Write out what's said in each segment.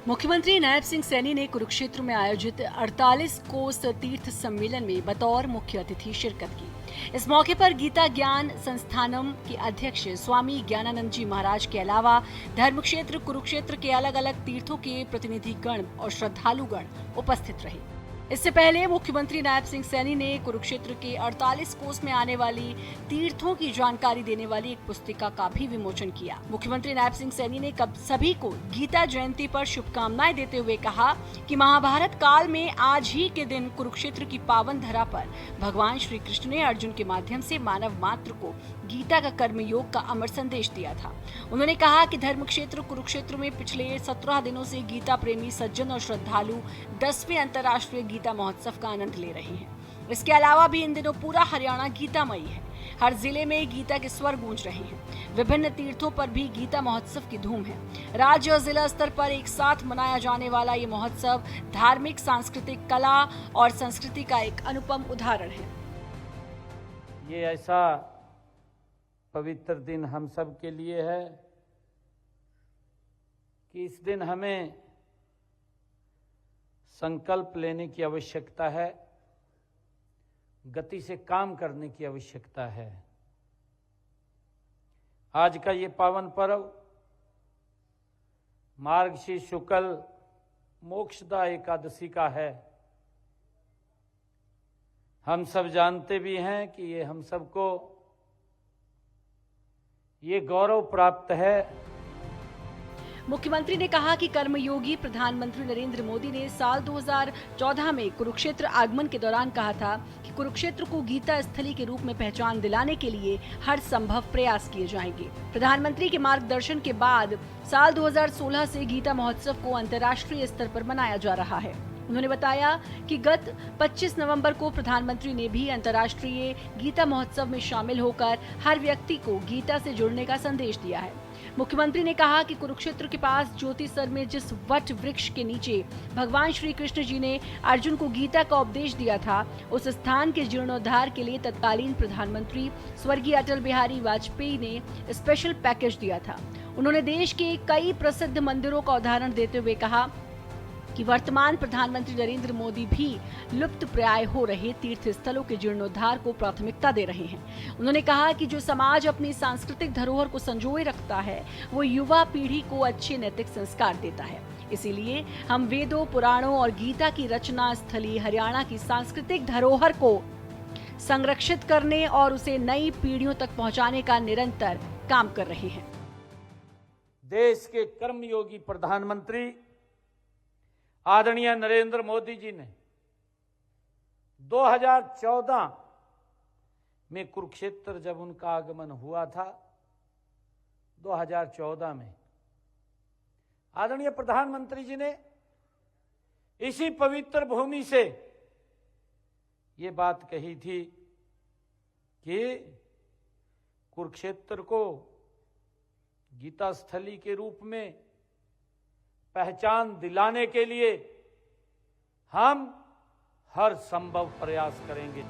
मुख्यमंत्री नायब सिंह सैनी ने कुरुक्षेत्र में आयोजित 48 कोस तीर्थ सम्मेलन में बतौर मुख्य अतिथि शिरकत की। इस मौके पर गीता ज्ञान संस्थानम के अध्यक्ष स्वामी ज्ञानानंद जी महाराज के अलावा धर्म क्षेत्र कुरुक्षेत्र के अलग अलग तीर्थों के प्रतिनिधिगण और श्रद्धालुगण उपस्थित रहे। इससे पहले मुख्यमंत्री नायब सिंह सैनी ने कुरुक्षेत्र के 48 कोस में आने वाली तीर्थों की जानकारी देने वाली एक पुस्तिका का भी विमोचन किया। मुख्यमंत्री नायब सिंह सैनी ने सभी को गीता जयंती पर शुभकामनाएं देते हुए कहा कि महाभारत काल में आज ही के दिन कुरुक्षेत्र की पावन धरा पर भगवान श्री कृष्ण ने अर्जुन के माध्यम से मानव मात्र को गीता का कर्म योग का अमर संदेश दिया था। उन्होंने कहा कि धर्म क्षेत्र कुरुक्षेत्र में पिछले 17 दिनों से गीता प्रेमी सज्जन और श्रद्धालु 10वें अंतर्राष्ट्रीय गीता महोत्सव का आनंद ले रहे हैं। इसके अलावा भी इन दिनों पूरा हरियाणा गीतामयी है। हर जिले में गीता के स्वर गूंज रहे हैं। विभिन्न तीर्थों पर भी गीता महोत्सव की धूम है। राज्य और जिला स्तर पर एक साथ मनाया जाने वाला ये महोत्सव धार्मिक, सांस्कृतिक, कला और संस्कृति का एक अनुपम उदाहरण है। ये ऐसा पवित्र दिन हम सब के लिए है कि इस दिन हमें संकल्प लेने की आवश्यकता है, गति से काम करने की आवश्यकता है। आज का ये पावन पर्व मार्गशीर्ष शुक्ल मोक्षदा एकादशी का है। हम सब जानते भी हैं कि ये हम सबको ये गौरव प्राप्त है। मुख्यमंत्री ने कहा कि कर्मयोगी प्रधानमंत्री नरेंद्र मोदी ने साल 2014 में कुरुक्षेत्र आगमन के दौरान कहा था कि कुरुक्षेत्र को गीता स्थली के रूप में पहचान दिलाने के लिए हर संभव प्रयास किए जाएंगे। प्रधानमंत्री के मार्गदर्शन के बाद साल 2016 से गीता महोत्सव को अंतर्राष्ट्रीय स्तर पर मनाया जा रहा है। उन्होंने बताया कि गत 25 नवंबर को प्रधानमंत्री ने भी अंतर्राष्ट्रीय गीता महोत्सव में शामिल होकर हर व्यक्ति को गीता से जुड़ने का संदेश दिया है। मुख्यमंत्री ने कहा कि कुरुक्षेत्र के पास ज्योतिसर में जिस वट वृक्ष के नीचे भगवान श्री कृष्ण जी ने अर्जुन को गीता का उपदेश दिया था, उस स्थान के जीर्णोद्धार के लिए तत्कालीन प्रधानमंत्री स्वर्गीय अटल बिहारी वाजपेयी ने स्पेशल पैकेज दिया था। उन्होंने देश के कई प्रसिद्ध मंदिरों का उदाहरण देते हुए कहा कि वर्तमान प्रधानमंत्री नरेंद्र मोदी भी लुप्त प्राय हो रहे तीर्थ स्थलों के जीर्णोद्धार को प्राथमिकता दे रहे हैं। उन्होंने कहा कि जो समाज अपनी सांस्कृतिक धरोहर को संजोए रखता है, वो युवा पीढ़ी को अच्छे नैतिक संस्कार देता है। इसीलिए हम वेदों, पुराणों और गीता की रचना स्थली हरियाणा की सांस्कृतिक धरोहर को संरक्षित करने और उसे नई पीढ़ियों तक पहुंचाने का निरंतर काम कर रहे हैं। देश के कर्मयोगी प्रधानमंत्री आदरणीय नरेंद्र मोदी जी ने 2014 में कुरुक्षेत्र जब उनका आगमन हुआ था, 2014 में आदरणीय प्रधानमंत्री जी ने इसी पवित्र भूमि से ये बात कही थी कि कुरुक्षेत्र को गीता स्थली के रूप में पहचान दिलाने के लिए हम हर संभव प्रयास करेंगे।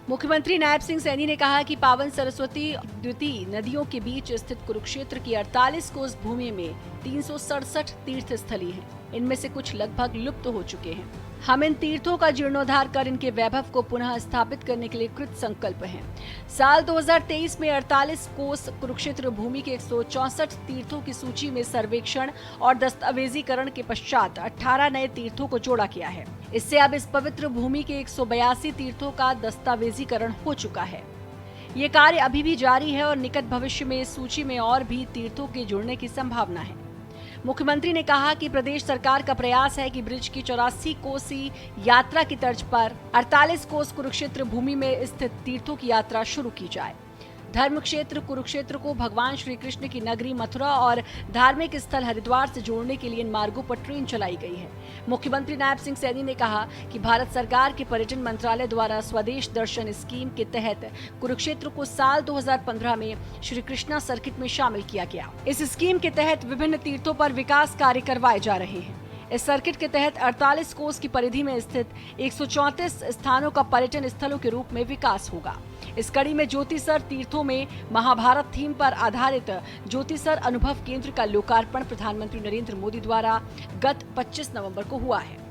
मुख्यमंत्री नायब सिंह सैनी ने कहा कि पावन सरस्वती द्वितीय नदियों के बीच स्थित कुरुक्षेत्र की 48 कोस भूमि में 367 तीर्थ स्थली हैं। इनमें से कुछ लगभग लुप्त हो चुके हैं। हम इन तीर्थों का जीर्णोद्धार कर इनके वैभव को पुनः स्थापित करने के लिए कृत संकल्प हैं। साल 2023 में 48 कोस कुरुक्षेत्र भूमि के 164 तीर्थों की सूची में सर्वेक्षण और दस्तावेजीकरण के पश्चात 18 नए तीर्थों को जोड़ा गया है। इससे अब इस पवित्र भूमि के 182 तीर्थों का दस्तावेजीकरण हो चुका है। ये कार्य अभी भी जारी है और निकट भविष्य में इस सूची में और भी तीर्थों के जुड़ने की संभावना है। मुख्यमंत्री ने कहा कि प्रदेश सरकार का प्रयास है कि ब्रिज की 84 कोसी यात्रा की तर्ज पर 48 कोस कुरुक्षेत्र भूमि में स्थित तीर्थों की यात्रा शुरू की जाए। धर्म क्षेत्र कुरुक्षेत्र को भगवान श्री कृष्ण की नगरी मथुरा और धार्मिक स्थल हरिद्वार से जोड़ने के लिए इन मार्गों पर ट्रेन चलाई गई है। मुख्यमंत्री नायब सिंह सैनी ने कहा कि भारत सरकार के पर्यटन मंत्रालय द्वारा स्वदेश दर्शन स्कीम के तहत कुरुक्षेत्र को साल 2015 में श्री कृष्णा सर्किट में शामिल किया गया। इस स्कीम के तहत विभिन्न तीर्थों पर विकास कार्य करवाए जा रहे हैं। इस सर्किट के तहत 48 कोस की परिधि में स्थित 134 स्थानों का पर्यटन स्थलों के रूप में विकास होगा। इस कड़ी में ज्योतिसर तीर्थों में महाभारत थीम पर आधारित ज्योतिसर अनुभव केंद्र का लोकार्पण प्रधानमंत्री नरेंद्र मोदी द्वारा गत 25 नवंबर को हुआ है।